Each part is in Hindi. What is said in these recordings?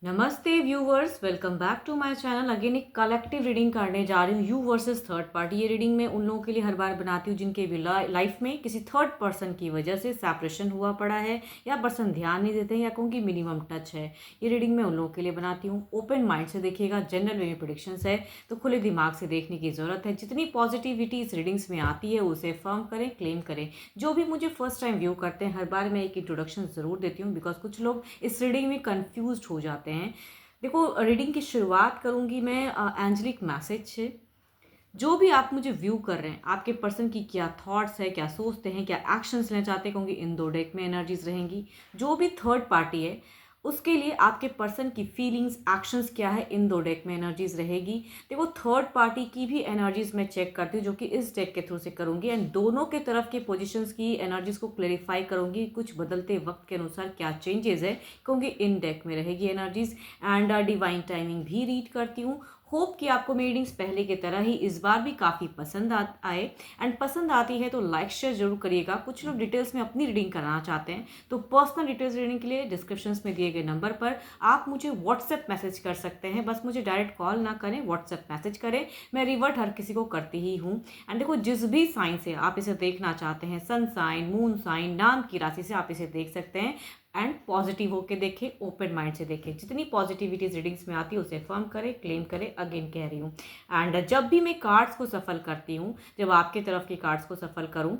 नमस्ते viewers, welcome back to my channel. Again एक कलेक्टिव रीडिंग करने जा रही हूँ, यू वर्सेस थर्ड पार्टी। ये रीडिंग मैं उन लोगों के लिए हर बार बनाती हूँ जिनके भी लाइफ में किसी थर्ड पर्सन की वजह से सेपरेशन हुआ पड़ा है, या पर्सन ध्यान नहीं देते हैं, या कहूँगी मिनिमम टच है। ये रीडिंग मैं उन लोगों के लिए बनाती हूँ। ओपन माइंड से देखिएगा, जनरल वे में प्रेडिक्शंस है तो खुले दिमाग से देखने की ज़रूरत है। जितनी पॉजिटिविटी इस रीडिंग्स में आती है उसे फर्म करें, क्लेम करें। जो भी मुझे फर्स्ट टाइम व्यू करते हैं, हर बार मैं एक इंट्रोडक्शन ज़रूर देती हूँ, बिकॉज कुछ लोग इस रीडिंग में कन्फ्यूज हो जाते हैं। देखो, रीडिंग की शुरुआत करूंगी मैं एंजलिक मैसेज से। जो भी आप मुझे व्यू कर रहे हैं, आपके पर्सन की क्या थॉट्स है, क्या सोचते हैं, क्या एक्शंस लेना चाहते हैं, क्योंकि इन दो डेक में एनर्जीज रहेंगी। जो भी थर्ड पार्टी है उसके लिए आपके पर्सन की फीलिंग्स, एक्शंस क्या है, इन दो डेक में एनर्जीज रहेगी। देखो, थर्ड पार्टी की भी एनर्जीज मैं चेक करती हूँ, जो कि इस डेक के थ्रू से करूंगी, एंड दोनों के तरफ के पोजीशंस की एनर्जीज को क्लेरिफाई करूंगी। कुछ बदलते वक्त के अनुसार क्या चेंजेस है, क्योंकि इन डेक में रहेगी एनर्जीज। एंड डिवाइन टाइमिंग भी रीड करती हूँ। होप कि आपको मेरी रीडिंग्स पहले की तरह ही इस बार भी काफ़ी पसंद आए। एंड पसंद आती है तो लाइक शेयर जरूर करिएगा। कुछ लोग डिटेल्स में अपनी रीडिंग कराना चाहते हैं, तो पर्सनल डिटेल्स रीडिंग के लिए डिस्क्रिप्शंस में दिए गए नंबर पर आप मुझे व्हाट्सएप मैसेज कर सकते हैं। बस मुझे डायरेक्ट कॉल ना करें, व्हाट्सएप मैसेज करें। मैं रिवर्ट हर किसी को करती ही हूँ। एंड देखो, जिस भी साइन से आप इसे देखना चाहते हैं, सन साइन, मून साइन, नाम की राशि से आप इसे देख सकते हैं। एंड पॉजिटिव होके देखें, ओपन माइंड से देखें। जितनी पॉजिटिविटी रीडिंग्स में आती है उसे फर्म करें, क्लेम करें, अगेन कह रही हूँ। एंड जब भी मैं कार्ड्स को सफल करती हूँ, जब आपके तरफ के कार्ड्स को सफल करूँ,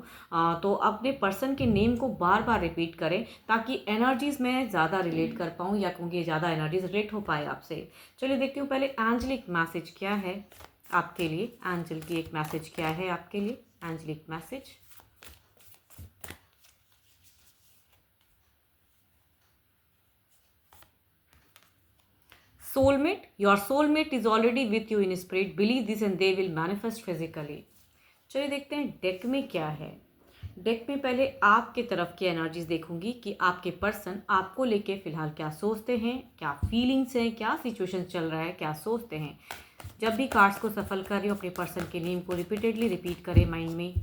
तो अपने पर्सन के नेम को बार बार रिपीट करें, ताकि एनर्जीज में ज़्यादा रिलेट कर पाऊँ, या क्योंकि ज़्यादा एनर्जीज रिलेट हो पाए आपसे। चलिए देखती हूँ पहले एंजलिक मैसेज क्या है आपके लिए। एंजल की एक मैसेज क्या है आपके लिए, angelic message. Soulmate, your soulmate is already with you in spirit. Believe this and they will manifest physically. चलिए देखते हैं डेक में क्या है। डेक में पहले आपके तरफ की एनर्जीज देखूंगी कि आपके पर्सन आपको लेके फिलहाल क्या सोचते हैं, क्या फीलिंग्स हैं, क्या सिचुएशन चल रहा है, क्या सोचते हैं। जब भी कार्ड्स को सफल कर रही हो, अपने पर्सन के नेम को रिपीटेडली रिपीट करें, माइंड में,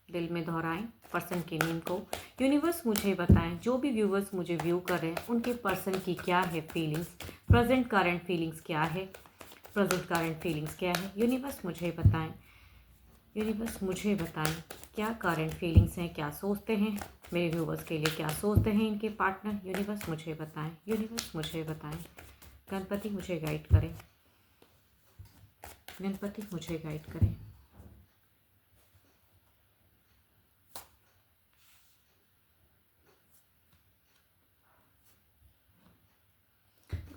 दिल में दोहराएं पर्सन के नेम को। यूनिवर्स मुझे बताएं, जो भी व्यूवर्स मुझे व्यू कर रहे हैं उनके पर्सन की क्या है फीलिंग्स, प्रेजेंट करंट फीलिंग्स क्या है, प्रेजेंट करंट फीलिंग्स क्या है। यूनिवर्स मुझे बताएं, यूनिवर्स मुझे बताएं क्या करंट फीलिंग्स हैं, क्या सोचते हैं मेरे व्यूवर्स के लिए, क्या सोचते हैं इनके पार्टनर। यूनिवर्स मुझे बताएं, यूनिवर्स मुझे बताएं। गणपति मुझे गाइड करें, गणपति मुझे गाइड करें।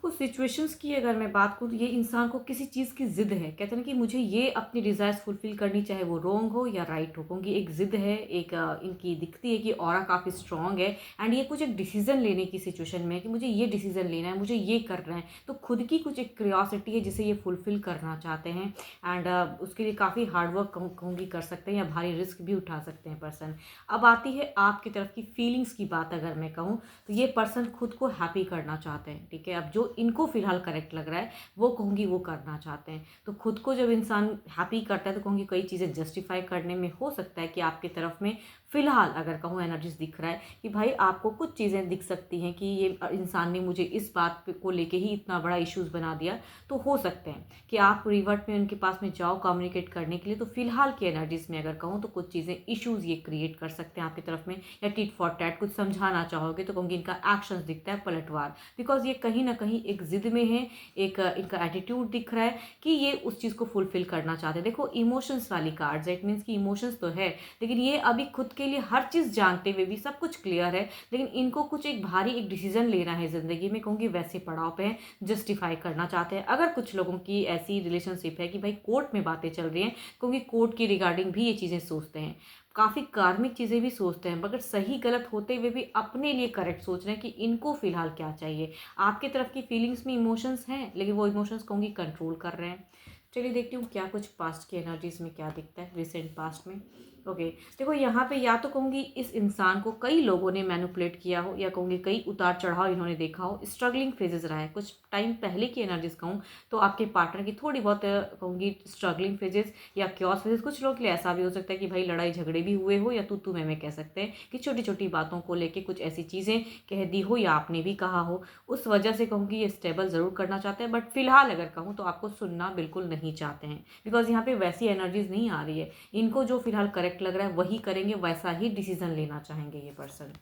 कुछ सिचुएशंस की अगर मैं बात करूँ, तो ये इंसान को किसी चीज़ की जिद है। कहते हैं ना कि मुझे ये अपनी डिज़ायर्स फुलफिल करनी, चाहे वो रॉन्ग हो या राइट हो, क्योंकि एक जिद है, एक इनकी दिखती है कि ऑरा काफ़ी स्ट्रांग है। एंड ये कुछ एक डिसीजन लेने की सिचुएशन में है कि मुझे ये डिसीजन लेना है, मुझे ये करना है। तो खुद की कुछ एक क्यूरियोसिटी है जिसे ये फुलफिल करना चाहते हैं। एंड उसके लिए काफ़ी हार्डवर्क कहूँगी कर सकते हैं, या भारी रिस्क भी उठा सकते हैं पर्सन। अब आती है आपकी तरफ की फीलिंग्स की बात। अगर मैं कहूँ तो ये पर्सन खुद को हैप्पी करना चाहते हैं, ठीक है। अब जो इनको फिलहाल करेक्ट लग रहा है वो कहूँगी वो करना चाहते हैं। तो खुद को जब इंसान हैप्पी करता है तो कहूँगी कई चीज़ें जस्टिफाई करने में हो सकता है कि आपकी तरफ में फिलहाल अगर कहूँ एनर्जीज दिख रहा है कि भाई आपको कुछ चीज़ें दिख सकती हैं कि ये इंसान ने मुझे इस बात को लेके ही इतना बड़ा इश्यूज बना दिया। तो हो सकते हैं कि आप रिवर्ट में उनके पास में जाओ कम्युनिकेट करने के लिए। तो फिलहाल की एनर्जीज में अगर कहूँ तो कुछ चीज़ें इश्यूज ये क्रिएट कर सकते हैं आपकी तरफ में, या टिट फॉर टैट कुछ समझाना चाहोगे तो कहूँगी इनका एक्शन दिखता है पलटवार। बिकॉज ये कहीं ना कहीं एक जिद में है, एक इनका एटीट्यूड दिख रहा है कि ये उस चीज़ को फुलफिल करना चाहते हैं। देखो, इमोशंस वाली कार्ड्स, इट मीन्स कि इमोशंस तो है, लेकिन ये अभी खुद के लिए हर चीज़ जानते हुए भी सब कुछ क्लियर है, लेकिन इनको कुछ एक भारी एक डिसीजन लेना है ज़िंदगी में, कहूँगी वैसे पड़ाव पे हैं, जस्टिफाई करना चाहते हैं। अगर कुछ लोगों की ऐसी रिलेशनशिप है कि भाई कोर्ट में बातें चल रही हैं, क्योंकि कोर्ट की रिगार्डिंग भी ये चीज़ें सोचते हैं, काफ़ी कार्मिक चीज़ें भी सोचते हैं, मगर सही गलत होते हुए भी अपने लिए करेक्ट सोच रहे हैं कि इनको फिलहाल क्या चाहिए। आपकी तरफ की फीलिंग्स में इमोशंस हैं, लेकिन वो इमोशंस कहूँगी कंट्रोल कर रहे हैं। चलिए देखती हूँ क्या कुछ पास्ट की एनर्जीज में क्या दिखता है, रिसेंट पास्ट में। ओके, देखो यहाँ पे या तो कहूँगी इस इंसान को कई लोगों ने मैनिपुलेट किया हो, या कहूँगी कई उतार चढ़ाव इन्होंने देखा हो, स्ट्रगलिंग फेजेस रहा है कुछ टाइम पहले की एनर्जीज कहूँ तो आपके पार्टनर की थोड़ी बहुत कहूँगी स्ट्रगलिंग फेजेस या क्योस फेजेस। कुछ लोग के लिए ऐसा भी हो सकता है कि भाई लड़ाई झगड़े भी हुए हो, या तू मैं कह सकते हैं कि छोटी छोटी बातों को लेके कुछ ऐसी चीज़ें कह दी हो या आपने भी कहा हो, उस वजह से कहूँगी ये स्टेबल ज़रूर करना चाहते हैं, बट फिलहाल अगर कहूँ तो आपको सुनना बिल्कुल नहीं चाहते हैं, बिकॉज यहाँ पे वैसी एनर्जीज नहीं आ रही है। इनको जो फिलहाल करेक्ट लग रहा है वही करेंगे, वैसा ही डिसीजन लेना चाहेंगे ये पर्सन।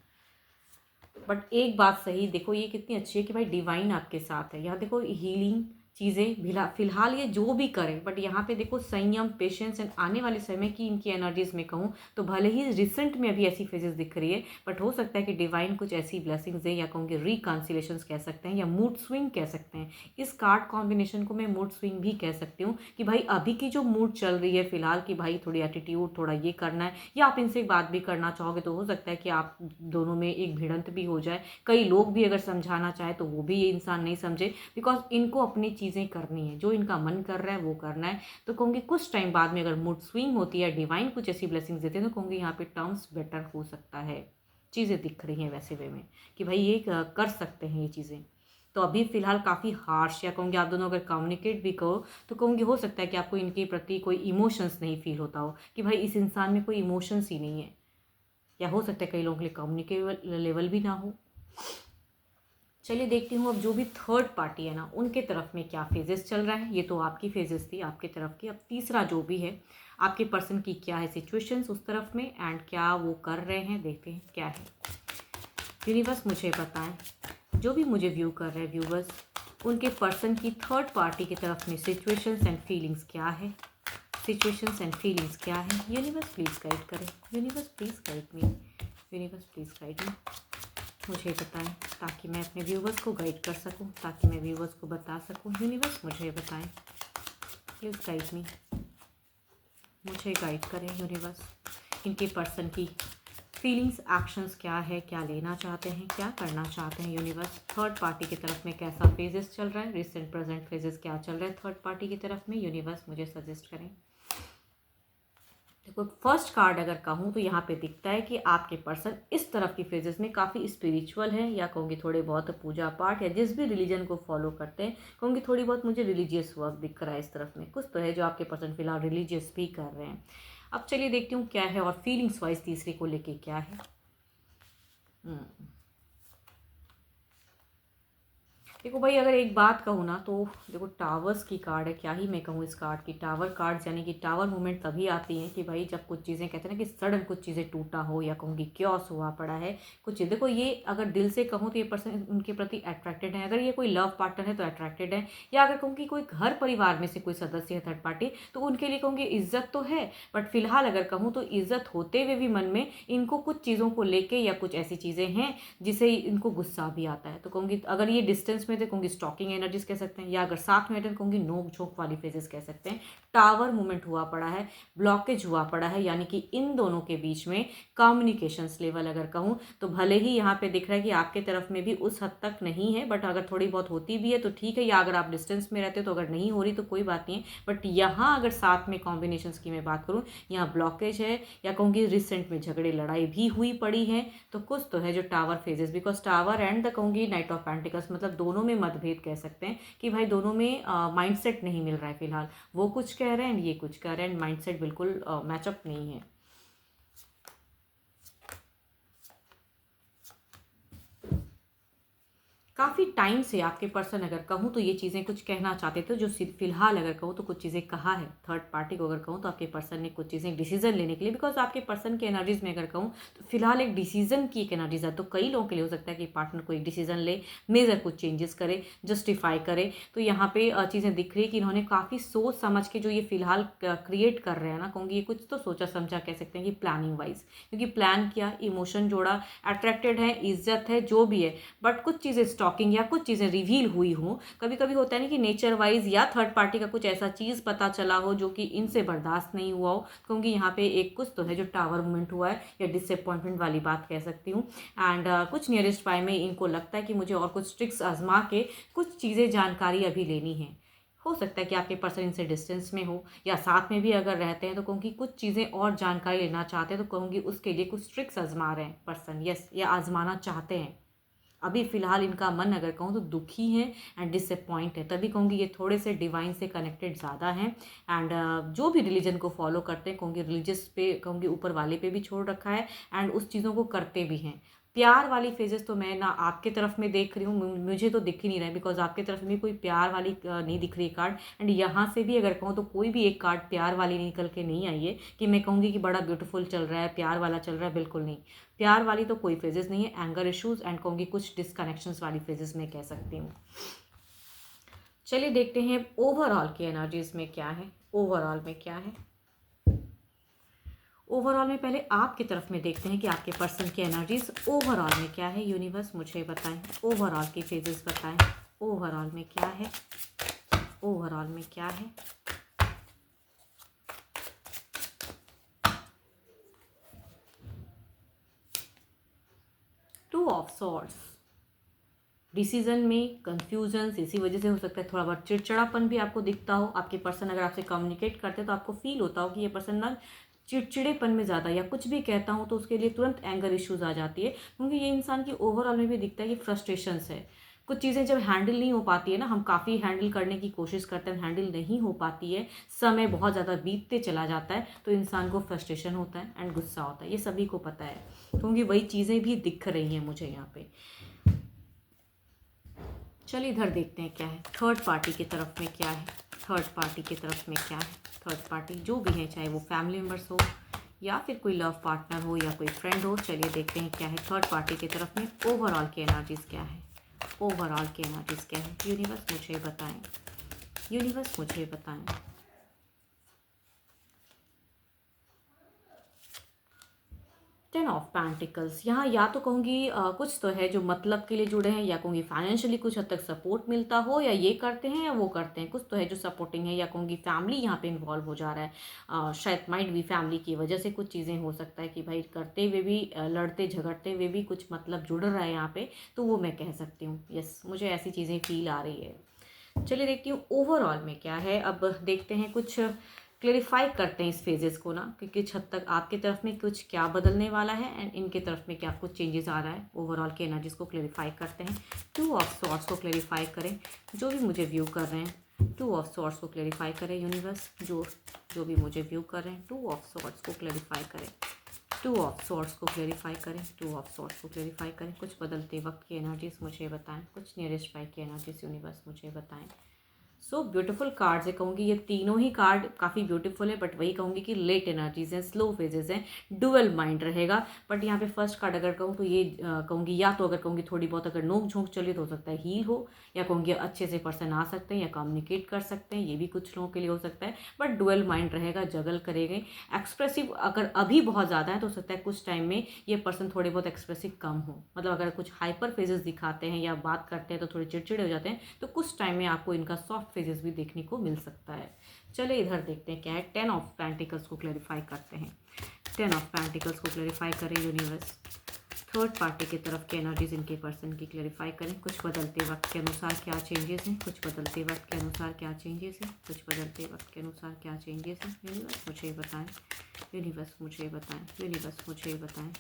बट एक बात सही देखो, ये कितनी अच्छी है कि भाई डिवाइन आपके साथ है। यहाँ देखो हीलिंग चीज़ें फिलहाल ये जो भी करें, बट यहाँ पे देखो संयम, पेशेंस एंड आने वाले समय की इनकी एनर्जीज में कहूँ तो भले ही रिसेंट में अभी ऐसी फेजेस दिख रही है, बट हो सकता है कि डिवाइन कुछ ऐसी ब्लेसिंग्स दे, या कहूँगे रिकॉन्सिलेशंस कह सकते हैं, या मूड स्विंग कह सकते हैं। इस कार्ड कॉम्बिनेशन को मैं मूड स्विंग भी कह सकती हूँ कि भाई अभी की जो मूड चल रही है फिलहाल कि भाई थोड़ी एटीट्यूड, थोड़ा ये करना है, या आप इनसे बात भी करना चाहोगे तो हो सकता है कि आप दोनों में एक भिड़ंत भी हो जाए। कई लोग भी अगर समझाना चाहे तो वो भी ये इंसान नहीं समझे, बिकॉज इनको अपनी चीज़ें करनी है, जो इनका मन कर रहा है वो करना है। तो कहूँगी कुछ टाइम बाद में अगर मूड स्विंग होती है, डिवाइन कुछ ऐसी ब्लेसिंग्स देते हैं, तो कहूँगी यहाँ पे टर्म्स बेटर हो सकता है। चीज़ें दिख रही हैं वैसे वे में कि भाई ये कर सकते हैं ये चीज़ें। तो अभी फ़िलहाल काफ़ी हार्श, या कहूँगी आप दोनों अगर कम्युनिकेट भी करो तो कहूँगी हो सकता है कि आपको इनके प्रति कोई इमोशंस नहीं फील होता हो, कि भाई इस इंसान में कोई इमोशंस ही नहीं है, या हो सकता है कई लोगों के लिए कम्युनिकेबल लेवल भी ना हो। चलिए देखती हूँ अब जो भी थर्ड पार्टी है ना उनके तरफ में क्या फेजेस चल रहा है। ये तो आपकी फेजेस थी आपके तरफ की, अब तीसरा जो भी है आपके पर्सन की क्या है सिचुएशंस उस तरफ में, एंड क्या वो कर रहे हैं, देखते हैं क्या है। यूनिवर्स मुझे बताएं, जो भी मुझे व्यू कर रहे हैं व्यूवर्स, उनके पर्सन की थर्ड पार्टी की तरफ में सिचुएशंस एंड फीलिंग्स क्या है, सिचुएशंस एंड फीलिंग्स क्या है। यूनिवर्स प्लीज़ गाइड करें, universe please guide me, universe please guide me, मुझे बताएं ताकि मैं अपने व्यूवर्स को गाइड कर सकूं, ताकि मैं व्यूवर्स को बता सकूं। यूनिवर्स मुझे बताएं, प्लीज़ गाइड मी, मुझे गाइड करें यूनिवर्स। इनके पर्सन की फीलिंग्स, एक्शंस क्या है, क्या लेना चाहते हैं, क्या करना चाहते हैं। यूनिवर्स थर्ड पार्टी की तरफ में कैसा फेजेस चल रहा है, रिसेंट प्रेजेंट फेजेस क्या चल रहा है थर्ड पार्टी की तरफ में। यूनिवर्स मुझे सजेस्ट करें। देखो फर्स्ट कार्ड अगर कहूँ तो यहाँ पे दिखता है कि आपके पर्सन इस तरफ की फेजेस में काफ़ी स्पिरिचुअल है, या कहूँगी थोड़े बहुत पूजा पाठ या जिस भी रिलीजन को फॉलो करते हैं, कहूँगी थोड़ी बहुत मुझे रिलीजियस वर्क दिख रहा है इस तरफ में। कुछ तो है जो आपके पर्सन फिलहाल रिलीजियस भी कर रहे हैं। अब चलिए देखती हूँ क्या है, और फीलिंग्स वाइज तीसरे को लेके क्या है। देखो भाई अगर एक बात कहूँ ना तो देखो टावर्स की कार्ड है, क्या ही मैं कहूँ इस कार्ड की। टावर कार्ड्स यानी कि टावर मूवमेंट तभी आती हैं कि भाई जब कुछ चीज़ें कहते हैं ना कि सडन कुछ चीज़ें टूटा हो, या कहूँगी क्योस हुआ पड़ा है कुछ चीज़। देखो ये अगर दिल से कहूँ तो ये पर्सन उनके प्रति अट्रैक्टेड है, अगर ये कोई लव पार्टनर है तो अट्रैक्टेड है, या अगर कहूँ कि कोई घर परिवार में से कोई सदस्य है थर्ड पार्टी तो उनके लिए कहूँगी इज्जत तो है, बट फिलहाल अगर कहूँ तो इज्जत होते हुए भी मन में इनको कुछ चीज़ों को लेके या कुछ ऐसी चीज़ें हैं जिसे इनको गुस्सा भी आता है। तो कहूँगी अगर ये डिस्टेंस में थे कहूँगी स्टॉकिंग एनर्जीज कह सकते हैं, या अगर साथ में थे कहूँगी नोक झोंक वाली फेजेस कह सकते हैं। टावर मूवमेंट हुआ पड़ा है, ब्लॉकेज हुआ पड़ा है, यानी कि इन दोनों के बीच में कम्युनिकेशंस लेवल अगर कहूँ तो भले ही यहाँ पे दिख रहा है कि आपके तरफ में भी उस हद तक नहीं है, बट अगर थोड़ी बहुत होती भी है तो ठीक है, या अगर आप डिस्टेंस में रहते हो तो अगर नहीं हो रही तो कोई बात नहीं है। बट यहाँ अगर साथ में कॉम्बिनेशंस की मैं बात करूँ, यहाँ ब्लॉकेज है, या कहूँगी रिसेंट में झगड़े लड़ाई भी हुई पड़ी है, तो कुछ तो है जो tower phases, because tower and the कहूँगी नाइट ऑफ पेंटिकल्स, मतलब दोनों में मतभेद कह सकते हैं कि भाई दोनों में माइंडसेट नहीं मिल रहा है फिलहाल। वो कुछ कह रहे हैं ये कुछ कह रहे हैं, माइंडसेट बिल्कुल मैचअप नहीं है। काफ़ी टाइम से आपके पर्सन अगर कहूँ तो ये चीज़ें कुछ कहना चाहते थे, जो फिलहाल अगर कहूँ तो कुछ चीज़ें कहा है थर्ड पार्टी को अगर कहूँ तो आपके पर्सन ने कुछ चीज़ें डिसीजन लेने के लिए, बिकॉज आपके पर्सन के एनर्जीज में अगर कहूँ तो फिलहाल एक डिसीजन की एक एनर्जीज है। तो कई लोगों के लिए हो सकता है कि पार्टनर कोई डिसीजन ले, मेजर कुछ चेंजेस करे, जस्टिफाई करे। तो यहाँ पे चीज़ें दिख रही है कि इन्होंने काफ़ी सोच समझ के जो ये फिलहाल क्रिएट कर रहे हैं ना, कहूँगी ये कुछ तो सोचा समझा कह सकते हैं कि प्लानिंग वाइज, क्योंकि प्लान किया, इमोशन जोड़ा, अट्रैक्टेड है, इज्जत है, जो भी है, बट कुछ चीज़ें स्टॉकिंग या कुछ चीज़ें रिवील हुई हो। कभी कभी होता है ना कि नेचर वाइज या थर्ड पार्टी का कुछ ऐसा चीज़ पता चला हो जो कि इनसे बर्दाश्त नहीं हुआ हो, क्योंकि यहाँ पे एक कुछ तो है जो टावर मूवमेंट हुआ है, या डिसअपॉइंटमेंट वाली बात कह सकती हूँ। एंड कुछ नियरेस्ट बाय में इनको लगता है कि मुझे और कुछ ट्रिक्स आजमा के कुछ चीज़ें जानकारी अभी लेनी है। हो सकता है कि आपके पर्सन इनसे डिस्टेंस में हो, या साथ में भी अगर रहते हैं तो कहूँगी कुछ चीज़ें और जानकारी लेना चाहते हैं, तो कहूँगी उसके लिए कुछ ट्रिक्स आजमा रहे हैं पर्सन, यस, या आजमाना चाहते हैं। अभी फ़िलहाल इनका मन अगर कहूँ तो दुखी है एंड डिसअपॉइंट है, तभी कहूँगी ये थोड़े से डिवाइन से कनेक्टेड ज़्यादा हैं। एंड जो भी रिलीजन को फॉलो करते हैं, कहूँगी रिलीजियस पे, कहूँगी ऊपर वाले पे भी छोड़ रखा है, एंड उस चीज़ों को करते भी हैं। प्यार वाली फेजेस तो मैं ना आपके तरफ में देख रही हूँ, मुझे तो दिख ही नहीं रहा है, बिकॉज आपके तरफ में कोई प्यार वाली नहीं दिख रही कार्ड। एंड यहाँ से भी अगर कहूँ तो कोई भी एक कार्ड प्यार वाली निकल के नहीं आई है कि मैं कहूँगी कि बड़ा ब्यूटीफुल चल रहा है, प्यार वाला चल रहा है, बिल्कुल नहीं। प्यार वाली तो कोई फेजेस नहीं है, एंगर इश्यूज एंड कहूँगी कुछ डिसकनेक्शंस वाली फेजेस में कह सकती हूँ। चलिए देखते हैं ओवरऑल की एनर्जीज में क्या है, ओवरऑल में क्या है। ओवरऑल में पहले आपकी तरफ में देखते हैं कि आपके पर्सन की एनर्जीज ओवरऑल में क्या है। यूनिवर्स मुझे बताएं, ओवरऑल की फेजेस बताएं, ओवरऑल में क्या है, ओवरऑल में क्या है। टू ऑफ सॉर्ड्स, डिसीजन में कंफ्यूजन्स, इसी वजह से हो सकता है थोड़ा बहुत चिड़चिड़ापन भी आपको दिखता हो। आपके पर्सन अगर आपसे कम्युनिकेट करते हैं तो आपको फील होता हो कि ये पर्सन ना चिड़चिड़ेपन में ज़्यादा, या कुछ भी कहता हूँ तो उसके लिए तुरंत एंगर इश्यूज आ जाती है, क्योंकि ये इंसान की ओवरऑल में भी दिखता है कि फ्रस्ट्रेशंस है। कुछ चीज़ें जब हैंडल नहीं हो पाती है ना, हम काफ़ी हैंडल करने की कोशिश करते हैं, हैंडल नहीं हो पाती है, समय बहुत ज़्यादा बीतते चला जाता है, तो इंसान को फ्रस्ट्रेशन होता है एंड गुस्सा होता है, ये सभी को पता है, क्योंकि वही चीज़ें भी दिख रही हैं मुझे यहाँ पे। चलिए इधर देखते हैं क्या है, थर्ड पार्टी की तरफ में क्या है, थर्ड पार्टी की तरफ में क्या है। थर्ड पार्टी जो भी है, चाहे वो फैमिली मेम्बर्स हो या फिर कोई लव पार्टनर हो या कोई फ्रेंड हो, चलिए देखते हैं क्या है थर्ड पार्टी की तरफ में ओवरऑल की एनर्जीज क्या है, ओवरऑल की एनर्जीज क्या है। यूनिवर्स मुझे बताएं, यूनिवर्स मुझे बताएं। 10 ऑफ पेंटिकल्स, यहाँ या तो कहूँगी कुछ तो है जो मतलब के लिए जुड़े हैं, या कहूँगी फाइनेंशियली कुछ हद तक सपोर्ट मिलता हो, या ये करते हैं या वो करते हैं, कुछ तो है जो सपोर्टिंग है, या कहूँगी फैमिली यहाँ पे इन्वॉल्व हो जा रहा है। शायद माइंड भी फैमिली की वजह से कुछ चीज़ें हो सकता है कि भाई करते हुए भी लड़ते झगड़ते हुए भी कुछ मतलब जुड़ रहा है यहाँ पे, तो वो मैं कह सकती हूँ। यस, मुझे ऐसी चीज़ें फील आ रही है। चलिए देखती हूँ ओवरऑल में क्या है। अब देखते हैं, कुछ क्लेरिफाई करते हैं इस फेजेस को ना, कि किस हद तक आपकी तरफ में कुछ क्या बदलने वाला है एंड इनके तरफ में क्या कुछ चेंजेस आ रहा है। ओवरऑल के एनर्जीज को क्लेरिफाई करते हैं। टू ऑफ सॉर्ड्स को क्लेरिफाई करें, जो भी मुझे व्यू कर रहे हैं। टू ऑफ सॉर्ड्स को क्लेरिफाई करें यूनिवर्स, जो भी मुझे व्यू कर रहे हैं, टू ऑफ सॉर्ड्स को क्लेरिफाई करें, टू ऑफ सॉर्ड्स को क्लेरिफाई करें, टू ऑफ सॉर्ड्स को क्लेरिफाई करें। कुछ बदलते वक्त की एनर्जीज मुझे बताएं, कुछ नियरेस्ट बाई की एनर्जीज यूनिवर्स मुझे बताएं। सो ब्यूटीफुल कार्ड्स है, कहूँगी ये तीनों ही कार्ड काफ़ी ब्यूटीफुल है, बट वही कहूँगी कि लेट एनर्जीज हैं, स्लो फेजेस हैं, डुअल माइंड रहेगा। बट यहाँ पे फर्स्ट कार्ड अगर कहूँ तो ये कहूँगी, या तो अगर कहूँगी थोड़ी बहुत अगर नोक झोंक चले तो हो सकता है हील हो, या कहूँगी अच्छे से पर्सन आ सकते हैं या कम्युनिकेट कर सकते हैं, ये भी कुछ लोगों के लिए हो सकता है। बट डुअल माइंड रहेगा, जगल करेंगे। एक्सप्रेसिव अगर अभी बहुत ज़्यादा है तो हो सकता है कुछ टाइम में ये पर्सन थोड़े बहुत एक्सप्रेसिव कम हो, मतलब अगर कुछ हाइपर फेजेस दिखाते हैं या बात करते हैं तो थोड़े चिड़चिड़े हो जाते हैं, तो कुछ टाइम में आपको इनका सॉफ्ट फेजेस भी देखने को मिल सकता है। चलिए इधर देखते हैं क्या है। 10 ऑफ पेंटिकल्स को क्लैरिफाई करते हैं, 10 ऑफ पेंटिकल्स को क्लैरिफाई करें यूनिवर्स। थर्ड पार्टी की तरफ के एनर्जीज इनके पर्सन की क्लैरिफाई करें। कुछ बदलते वक्त के अनुसार क्या चेंजेस हैं, कुछ बदलते वक्त के अनुसार क्या चेंजेस हैं, कुछ बदलते वक्त के अनुसार क्या चेंजेस हैं। यूनिवर्स मुझे बताएं, यूनिवर्स मुझे बताएं, यूनिवर्स मुझे बताएं।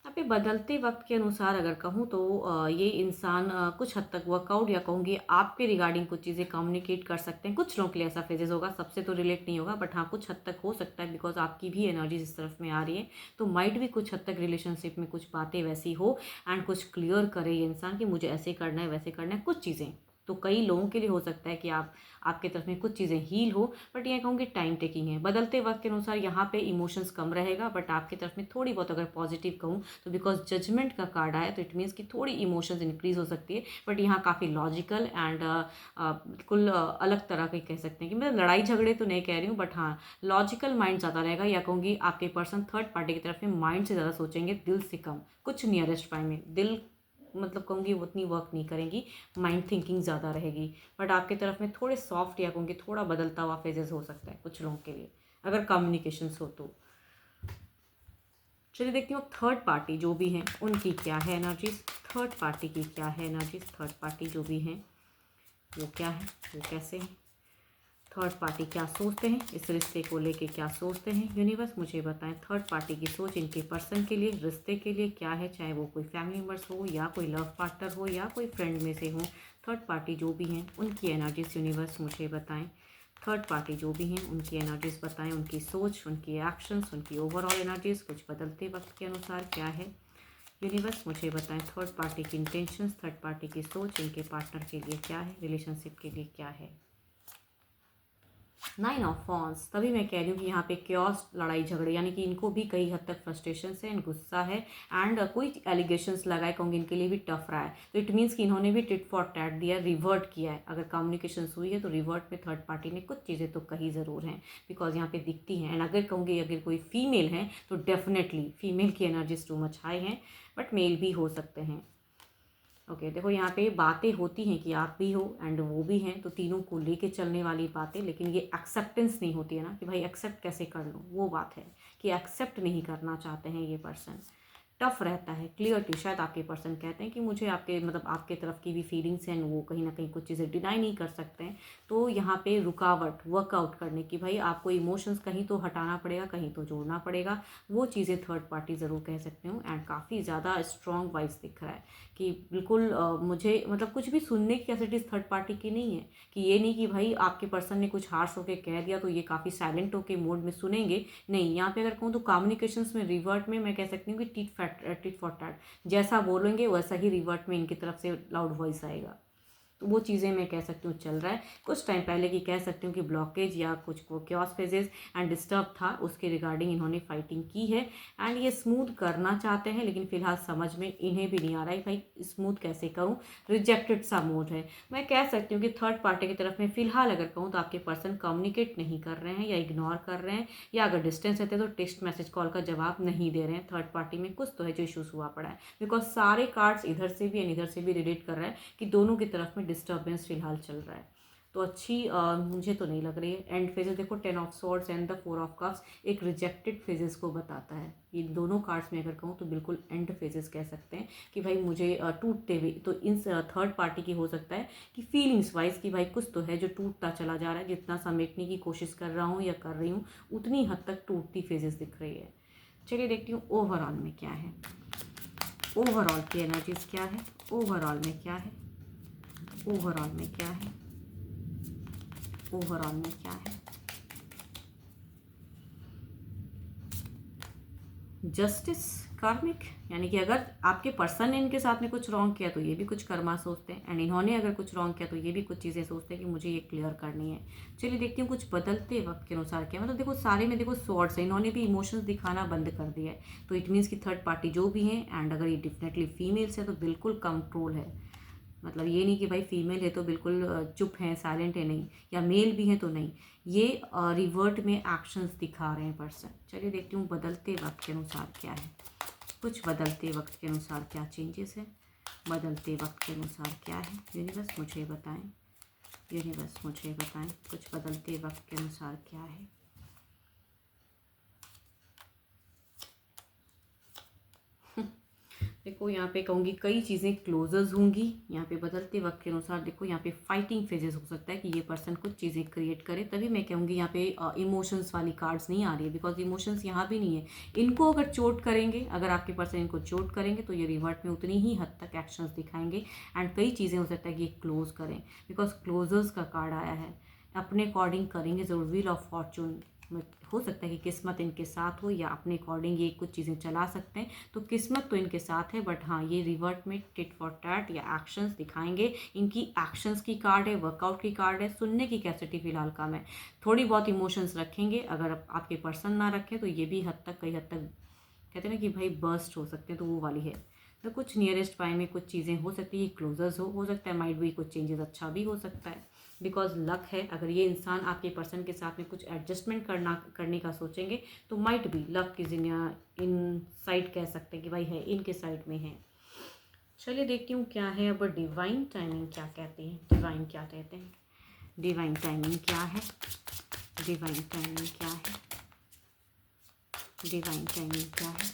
यहाँ पे बदलते वक्त के अनुसार अगर कहूँ तो ये इंसान कुछ हद तक वर्कआउट, या कहूँगी आपके रिगार्डिंग कुछ चीज़ें कम्युनिकेट कर सकते हैं। कुछ लोगों के लिए ऐसा फेजेस होगा, सबसे तो रिलेट नहीं होगा, बट हाँ कुछ हद तक हो सकता है, बिकॉज आपकी भी एनर्जीज इस तरफ में आ रही है, तो माइट भी कुछ हद तक रिलेशनशिप में कुछ बातें वैसी हो एंड कुछ क्लियर करे ये इंसान कि मुझे ऐसे करना है वैसे करना है। कुछ चीज़ें तो कई लोगों के लिए हो सकता है कि आपके तरफ में कुछ चीज़ें हील हो, बट ये कहूँगी टाइम टेकिंग है। बदलते वक्त के अनुसार यहाँ पे इमोशंस कम रहेगा, बट आपकी तरफ में थोड़ी बहुत अगर पॉजिटिव कहूँ तो बिकॉज जजमेंट का कार्ड आया तो इट मीन्स कि थोड़ी इमोशंस इंक्रीज हो सकती है, बट यहाँ काफ़ी लॉजिकल एंड बिल्कुल अलग तरह के कह सकते हैं कि मैं लड़ाई झगड़े तो नहीं कह रही हूँ, बट हाँ लॉजिकल माइंड ज़्यादा रहेगा, या कहूँगी आपके पर्सन थर्ड पार्टी की तरफ में माइंड से ज़्यादा सोचेंगे, दिल से कम। कुछ नियरेस्ट बाय में दिल मतलब कहूँगी उतनी वर्क नहीं करेंगी, माइंड थिंकिंग ज़्यादा रहेगी, बट आपकी तरफ में थोड़े सॉफ्ट, या कहूँगी थोड़ा बदलता हुआ फेजेस हो सकता है कुछ लोगों के लिए। अगर कम्युनिकेशंस हो तो। चलिए देखती हूँ थर्ड पार्टी जो भी हैं उनकी क्या है एनर्जीज, थर्ड पार्टी की क्या है एनर्जीज, थर्ड पार्टी जो भी हैं वो क्या है, वो कैसे हैं, थर्ड पार्टी क्या सोचते हैं, इस रिश्ते को लेके क्या सोचते हैं। यूनिवर्स मुझे बताएं थर्ड पार्टी की सोच इनके पर्सन के लिए, रिश्ते के लिए क्या है, चाहे वो कोई फैमिली मेम्बर्स हो या कोई लव पार्टनर हो या कोई फ्रेंड में से हो। थर्ड पार्टी जो भी हैं उनकी एनर्जीज यूनिवर्स मुझे बताएं, थर्ड पार्टी जो भी हैं उनकी एनर्जीज बताएं, उनकी सोच, उनकी एक्शंस, उनकी ओवरऑल एनर्जीज कुछ बदलते वक्त के अनुसार क्या है। यूनिवर्स मुझे बताएं थर्ड पार्टी की इंटेंशंस, थर्ड पार्टी की सोच इनके पार्टनर के लिए क्या है, रिलेशनशिप के लिए क्या है। 9 ऑफ वॉन्ड्स, तभी मैं कह रही हूँ कि यहाँ पे क्योस, लड़ाई झगड़े, यानी कि इनको भी कई हद तक फ्रस्ट्रेशन है एंड गुस्सा है एंड कोई एलिगेशंस लगाए कहूँगी इनके लिए भी टफ रहा है। तो इट मीन्स कि इन्होंने भी टिट फॉर टैट दिया, रिवर्ट किया है। अगर कम्युनिकेशन हुई है तो रिवर्ट में थर्ड पार्टी ने कुछ चीज़ें तो कही ज़रूर हैं, बिकॉज यहाँ पे दिखती हैं। एंड अगर कहूँगी अगर कोई फीमेल है तो डेफिनेटली फीमेल की एनर्जीज टू मच हाई हैं, बट मेल भी हो सकते हैं। ओके देखो यहाँ पे बातें होती हैं कि आप भी हो एंड वो भी हैं, तो तीनों को लेके चलने वाली बातें, लेकिन ये एक्सेप्टेंस नहीं होती है ना कि भाई एक्सेप्ट कैसे कर लूँ, वो बात है कि एक्सेप्ट नहीं करना चाहते हैं ये पर्सन। टफ रहता है, क्लियरिटी, शायद आपके पर्सन कहते हैं कि मुझे आपके मतलब आपके तरफ की भी फीलिंग्स हैं, वो कहीं ना कहीं कुछ चीज़ें डिनाई नहीं कर सकते हैं। तो यहाँ पे रुकावट वर्कआउट करने की, भाई आपको इमोशंस कहीं तो हटाना पड़ेगा, कहीं तो जोड़ना पड़ेगा, वो चीज़ें थर्ड पार्टी ज़रूर कह सकते हो। एंड काफ़ी ज़्यादा स्ट्रॉन्ग वाइज दिख रहा है कि बिल्कुल मुझे मतलब कुछ भी सुनने की कैपेसिटीज थर्ड पार्टी की नहीं है, कि ये नहीं कि भाई आपके पर्सन ने कुछ हार्श होकर कह दिया तो ये काफ़ी साइलेंट होकर मोड में सुनेंगे, नहीं। यहाँ पे अगर कहूँ तो कम्युनिकेशंस में रिवर्ट में मैं कह सकती हूँ कि टिट फॉर टैट, जैसा बोलेंगे वैसा ही रिवर्ट में इनकी तरफ से लाउड वॉइस आएगा। तो वो चीज़ें मैं कह सकती हूँ चल रहा है। कुछ टाइम पहले की कह सकती हूँ कि ब्लॉकेज या कुछ क्योस फेजेस एंड डिस्टर्ब था, उसके रिगार्डिंग इन्होंने फाइटिंग की है एंड ये स्मूथ करना चाहते हैं, लेकिन फिलहाल समझ में इन्हें भी नहीं आ रहा है भाई स्मूथ कैसे करूँ, रिजेक्टेड सा मोड है। मैं कह सकती हूँ कि थर्ड पार्टी की तरफ में फिलहाल अगर कहूँ तो आपके पर्सन कम्युनिकेट नहीं कर रहे हैं या इग्नोर कर रहे हैं, या अगर डिस्टेंस रहते हैं तो टेक्स्ट मैसेज कॉल का जवाब नहीं दे रहे हैं। थर्ड पार्टी में कुछ तो है जो इशूज़ हुआ पड़ा है, बिकॉज सारे कार्ड्स इधर से भी एंड इधर से भी रिलेट कर रहा है कि दोनों की तरफ में डिस्टर्बेंस फिलहाल चल रहा है। तो अच्छी मुझे तो नहीं लग रही है। एंड फेजेस देखो 10 of swords and the 4 of cups एक रिजेक्टेड फेजेस को बताता है। ये दोनों कार्ड्स में अगर कहूँ तो बिल्कुल एंड फेजेस कह सकते हैं कि भाई मुझे टूटते हुए, तो इन थर्ड पार्टी की हो सकता है कि फीलिंग्स वाइज कि भाई कुछ तो है जो टूटता चला जा रहा है, जितना समेटने की कोशिश कर रहा हूँ या कर रही हूँ उतनी हद तक टूटती फेजेस दिख रही है। चलिए देखती हूँ ओवरऑल में क्या है, ओवरऑल की एनर्जीज क्या है, ओवरऑल में क्या है, ओवरऑल में क्या है, ओवरऑल में क्या है। जस्टिस, कार्मिक, यानी कि अगर आपके पर्सन ने इनके साथ में कुछ रॉन्ग किया तो ये भी कुछ कर्मा सोचते हैं, एंड इन्होंने अगर कुछ रॉन्ग किया तो ये भी कुछ चीज़ें सोचते हैं कि मुझे ये क्लियर करनी है। चलिए देखती हूँ कुछ बदलते वक्त के अनुसार क्या, मतलब देखो सारे में देखो स्वॉर्ड्स है, इन्होंने भी इमोशंस दिखाना बंद कर दिया है, तो इट मीन्स कि थर्ड पार्टी जो भी है, एंड अगर ये डेफिनेटली फीमेल्स है तो बिल्कुल कंट्रोल है। मतलब ये नहीं कि भाई फीमेल है तो बिल्कुल चुप है, साइलेंट है, नहीं, या मेल भी है तो नहीं, ये रिवर्ट में एक्शंस दिखा रहे हैं पर्सन। चलिए देखती हूँ बदलते वक्त के अनुसार क्या है, कुछ बदलते वक्त के अनुसार क्या चेंजेस है, बदलते वक्त के अनुसार क्या है। यूनिवर्स मुझे बताएं, यूनिवर्स मुझे बताएं कुछ बदलते वक्त के अनुसार क्या है। देखो यहाँ पे कहूँगी कई चीज़ें क्लोजर्स होंगी यहाँ पे बदलते वक्त के अनुसार। देखो यहाँ पे फाइटिंग फेजेस हो सकता है कि ये पर्सन कुछ चीज़ें क्रिएट करे, तभी मैं कहूँगी यहाँ पे इमोशंस वाली कार्ड्स नहीं आ रही है, बिकॉज इमोशंस यहाँ भी नहीं है। इनको अगर चोट करेंगे, अगर आपके पर्सन इनको चोट करेंगे तो ये रिवर्ट में उतनी ही हद तक एक्शंस दिखाएंगे, एंड कई चीज़ें हो सकता है कि ये क्लोज करें, बिकॉज क्लोजर्स का कार्ड आया है। अपने अकॉर्डिंग करेंगे ज़रूर, व्हील ऑफ फॉर्चून हो सकता है कि किस्मत इनके साथ हो, या अपने अकॉर्डिंग ये कुछ चीज़ें चला सकते हैं, तो किस्मत तो इनके साथ है, बट हाँ ये रिवर्ट में टिट फॉर टैट या एक्शंस दिखाएंगे। इनकी एक्शंस की कार्ड है, वर्कआउट की कार्ड है, सुनने की कैपेसिटी फिलहाल कम है, थोड़ी बहुत इमोशंस रखेंगे। अगर आपके पर्सन ना रखें तो ये भी हद तक कई हद तक कहते हैं ना कि भाई बर्स्ट हो सकते हैं, तो वो वाली है। तो कुछ नियरेस्ट बाय में कुछ चीज़ें हो सकती है, क्लोजर्स हो सकता है, माइट भी कुछ चेंजेस अच्छा भी हो सकता है, बिकॉज लक है। अगर ये इंसान आपके पर्सन के साथ में कुछ एडजस्टमेंट करने का सोचेंगे तो माइट भी लक की इन साइड कह सकते हैं कि भाई है, इनके साइड में है। चलिए देखती हूँ क्या है अब डिवाइन टाइमिंग क्या कहती है, डिवाइन क्या कहते हैं, डिवाइन टाइमिंग क्या है, डिवाइन टाइमिंग क्या है, डिवाइन टाइमिंग क्या है?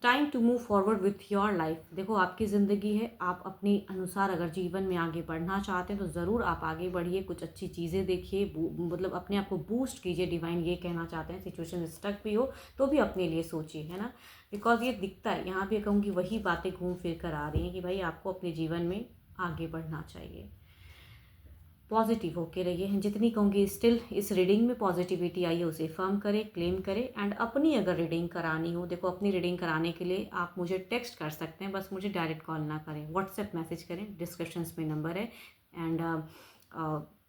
Time to move forward with your life. देखो आपकी ज़िंदगी है, आप अपने अनुसार अगर जीवन में आगे बढ़ना चाहते हैं तो ज़रूर आप आगे बढ़िए, कुछ अच्छी चीज़ें देखिए, मतलब अपने आप को बूस्ट कीजिए। डिवाइन ये कहना चाहते हैं, सिचुएशन स्टक भी हो तो भी अपने लिए सोचिए, है ना। बिकॉज ये दिखता है यहाँ भी, कहूँगी वही बातें घूम फिर कर आ रही हैं कि भाई आपको अपने जीवन में आगे बढ़ना चाहिए। पॉजिटिव होके रहिए, जितनी कहूँगी स्टिल इस रीडिंग में पॉजिटिविटी आई है उसे फर्म करें, क्लेम करें। एंड अपनी अगर रीडिंग करानी हो, देखो अपनी रीडिंग कराने के लिए आप मुझे टेक्स्ट कर सकते हैं, बस मुझे डायरेक्ट कॉल ना करें, व्हाट्सएप मैसेज करें, डिस्क्रिप्शंस में नंबर है। एंड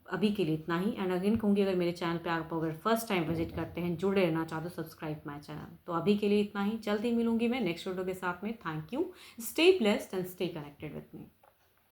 अभी के लिए इतना ही। एंड अगेन कहूँगी अगर मेरे चैनल पे आप अगर फर्स्ट टाइम विजिट करते हैं, जुड़े रहना चाहते हो, सब्सक्राइब माई चैनल। तो अभी के लिए इतना ही, जल्दी मिलूंगी मैं नेक्स्ट वीडियो के साथ में। Thank you, stay blessed and stay connected with me.